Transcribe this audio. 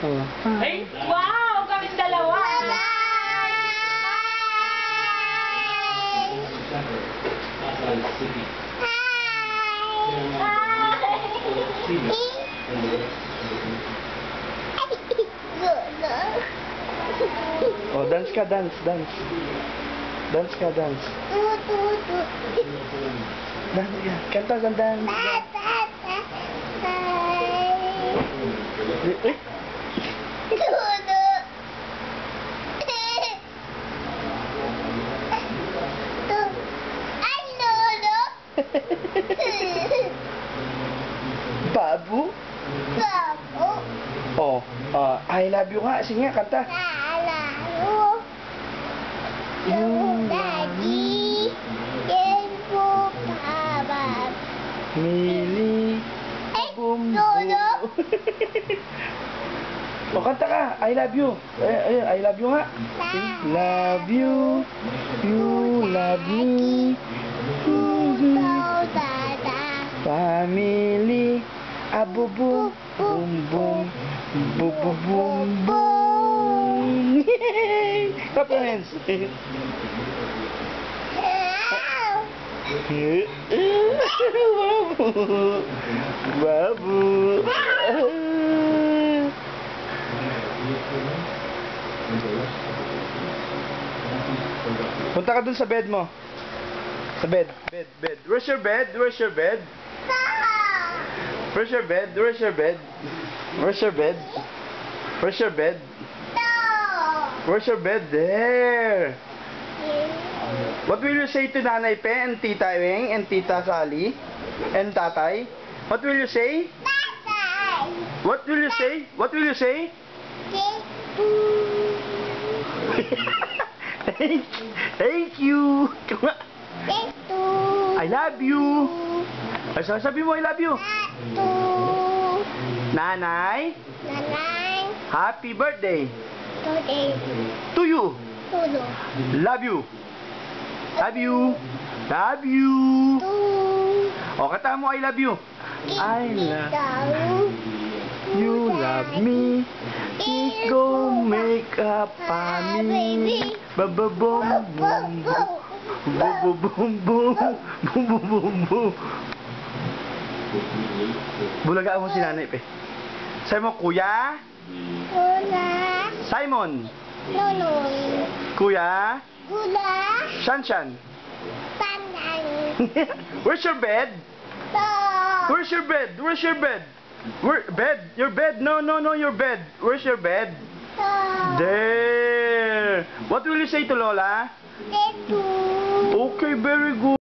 Oh. Ay, wow! Kaming dalawa! Oh, dance ka, dance, dance. Dance ka, dance. Dance ka. Kanta ka, dance. Eh? Babu? Oh, I love you nga. Sige nga, kanta. Mili. Bum, Oh, kanta ka. I love you. I love you nga. Love you. You love me. Family. Abubu. Boom, boom. Boom, boom, boom, boom. Clap your hands. Babu. Punta ka dun sa bed mo. Sa bed, bed. Where's your bed? Where's your bed? Where's your bed? Where's your bed? Where's your bed? Where's your bed? Where's your bed? There. What will you say to Nanay Pe and Tita Weng and Tita Sally and Tatay? What will you say? What will you say? What will you say? Thank you. I love you. Ay, sabi mo I love you. Nanay. Happy birthday. To you. Love you. Love you. Love you. O, kata mo I love you. I love you. Love me. Let's go make a family. Boom boom boom boom boom boom boom boom boom boom. Bulagaan mo si Nanay Pe. Sabi mo, Kuya. Simon. Kuya. Shanshan. Where's your bed? Where's your bed? Where's your bed? Where bed? Your bed? No, your bed. Where's your bed? There. What will you say to Lola? Okay, very good.